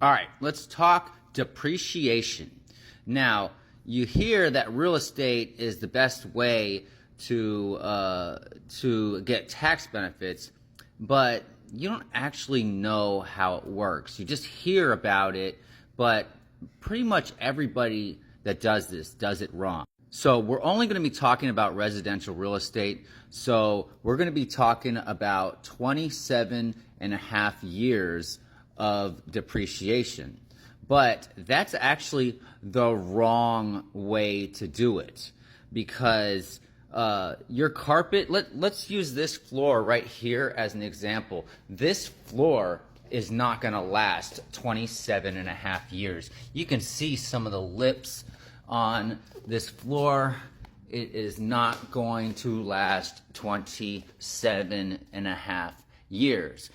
All right, let's talk depreciation. Now, you hear that real estate is the best way to get tax benefits, but you don't actually know how it works. You just hear about it, but pretty much everybody that does this does it wrong. So we're only going to be talking about residential real estate. So we're going to be talking about 27 and a half years of depreciation. But that's actually the wrong way to do it, because your carpet, let's use this floor right here as an example. This floor is not going to last 27 and a half years. You can see some of the lips on this floor. It is not going to last 27 and a half years.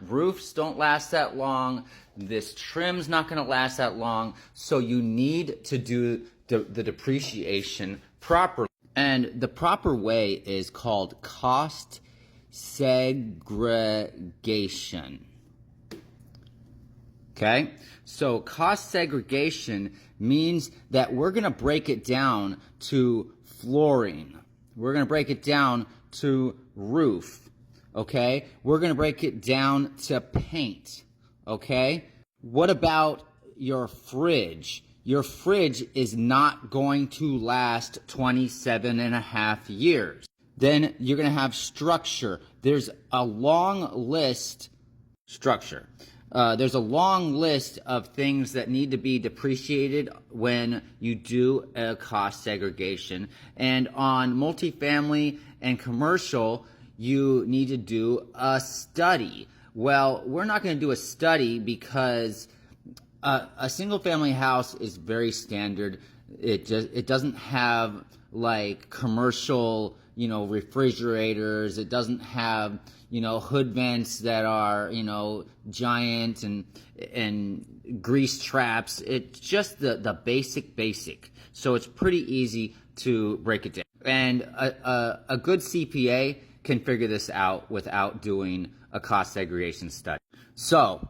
Roofs don't last that long. This trim's not going to last that long. So you need to do the depreciation properly. And the proper way is called cost segregation. Okay? So cost segregation means that we're going to break it down to flooring. We're going to break it down to roof. Okay? We're going to break it down to paint. Okay? What about your fridge? Your fridge is not going to last 27 and a half years. Then you're going to have structure. There's a long list. There's a long list of things that need to be depreciated when you do a cost segregation. And on multifamily and commercial, you need to do a study. Well, we're not going to do a study because a single family house is very standard. It doesn't have like commercial, refrigerators. It doesn't have, hood vents that are, giant and grease traps. It's just the basic. So it's pretty easy to break it down. And a good CPA can figure this out without doing a cost segregation study. So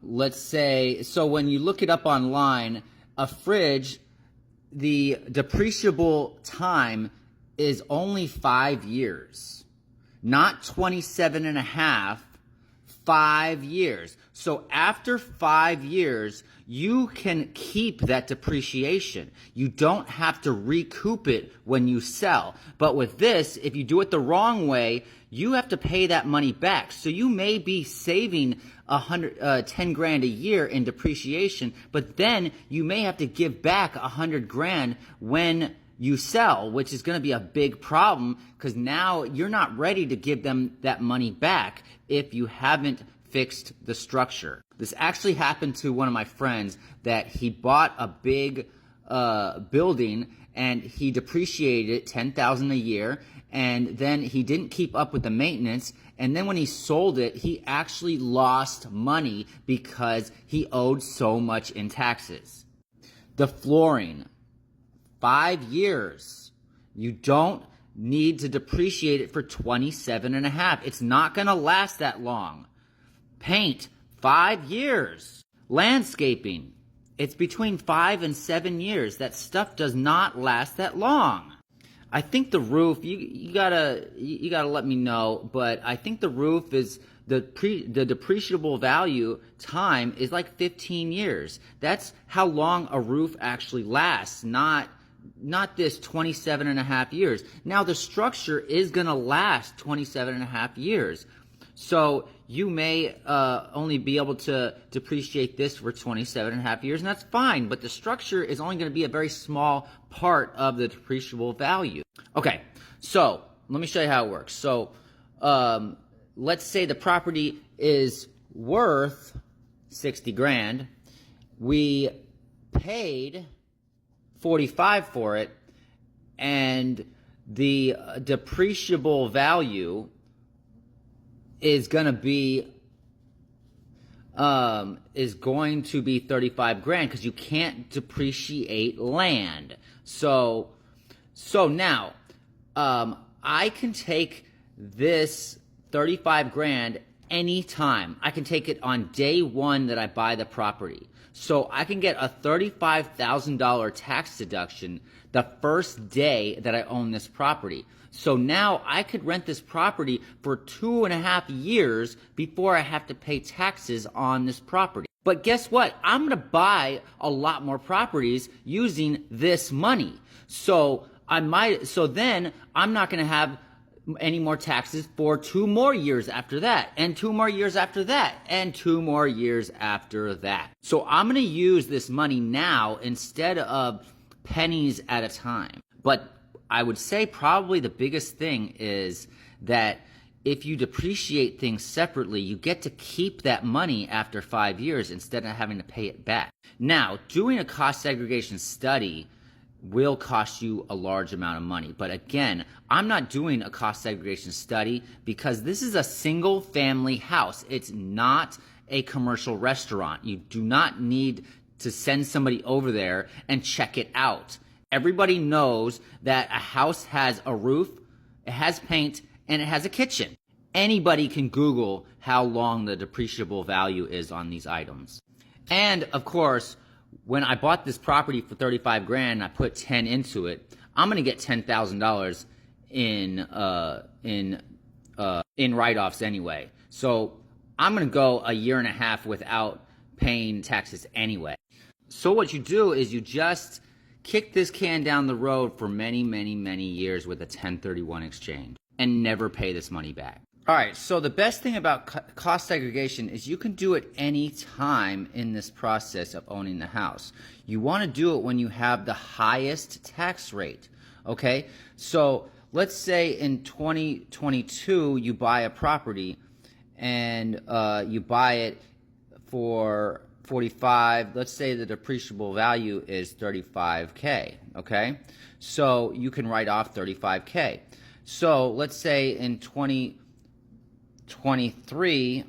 let's say, when you look it up online, a fridge, the depreciable time is only 5 years, not 27 and a half, 5 years. So after 5 years, you can keep that depreciation. You don't have to recoup it when you sell. But with this, if you do it the wrong way, you have to pay that money back. So you may be saving 10 grand a year in depreciation, but then you may have to give back 100 grand when you sell, which is going to be a big problem because now you're not ready to give them that money back if you haven't fixed the structure. This actually happened to one of my friends, that he bought a big building and he depreciated it $10,000 a year, and then he didn't keep up with the maintenance, and then when he sold it, he actually lost money because he owed so much in taxes. The flooring, 5 years. You don't need to depreciate it for 27 and a half. It's not going to last that long. Paint, 5 years. Landscaping, it's between 5 and 7 years. That stuff does not last that long. I think the roof, you gotta let me know, but I think the roof is the depreciable value time is like 15 years. That's how long a roof actually lasts, not this 27 and a half years. Now the structure is going to last 27 and a half years. So you may only be able to depreciate this for 27 and a half years, and that's fine, but the structure is only going to be a very small part of the depreciable value. Okay, so let me show you how it works. So let's say the property is worth 60 grand. We paid 45 for it, and the depreciable value is going to be 35 grand because you can't depreciate land. So now I can take this 35 grand anytime. I can take it on day one that I buy the property. So I can get a $35,000 tax deduction the first day that I own this property. So now I could rent this property for 2.5 years before I have to pay taxes on this property. But guess what? I'm going to buy a lot more properties using this money. So then I'm not going to have any more taxes for 2 more years after that, and 2 more years after that, and 2 more years after that. So I'm going to use this money now instead of pennies at a time. But I would say probably the biggest thing is that if you depreciate things separately, you get to keep that money after 5 years instead of having to pay it back. Now, doing a cost segregation study will cost you a large amount of money. But again, I'm not doing a cost segregation study because this is a single family house. It's not a commercial restaurant. You do not need to send somebody over there and check it out. Everybody knows that a house has a roof, it has paint, and it has a kitchen. Anybody can Google how long the depreciable value is on these items. And of course, when I bought this property for 35 grand, I put 10 into it, I'm going to get $10,000 in write-offs anyway. So I'm going to go a year and a half without paying taxes anyway. So what you do is you just kick this can down the road for many, many, many years with a 1031 exchange and never pay this money back. All right, so the best thing about cost segregation is you can do it any time in this process of owning the house. You want to do it when you have the highest tax rate, okay? So let's say in 2022 you buy a property and you buy it for 45, let's say the depreciable value is 35K, okay? So you can write off 35K. So let's say in 2023,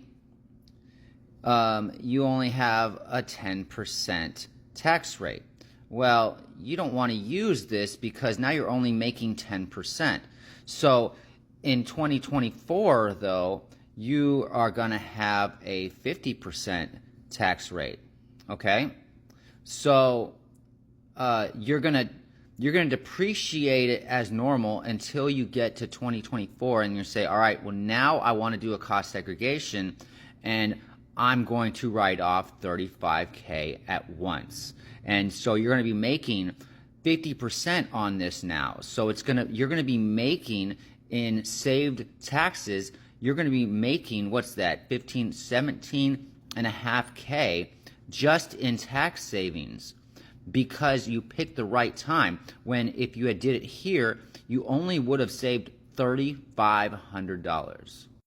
you only have a 10% tax rate. Well, you don't want to use this because now you're only making 10%. So in 2024, though, you are going to have a 50% tax rate, okay? So you're going to depreciate it as normal until you get to 2024 and you say, all right, well, now I want to do a cost segregation and I'm going to write off 35K at once. And so you're going to be making 50% on this now. So you're going to be making in saved taxes, you're going to be making, what's that, 17.5K just in tax savings, because you picked the right time, when if you had did it here, you only would have saved $3,500.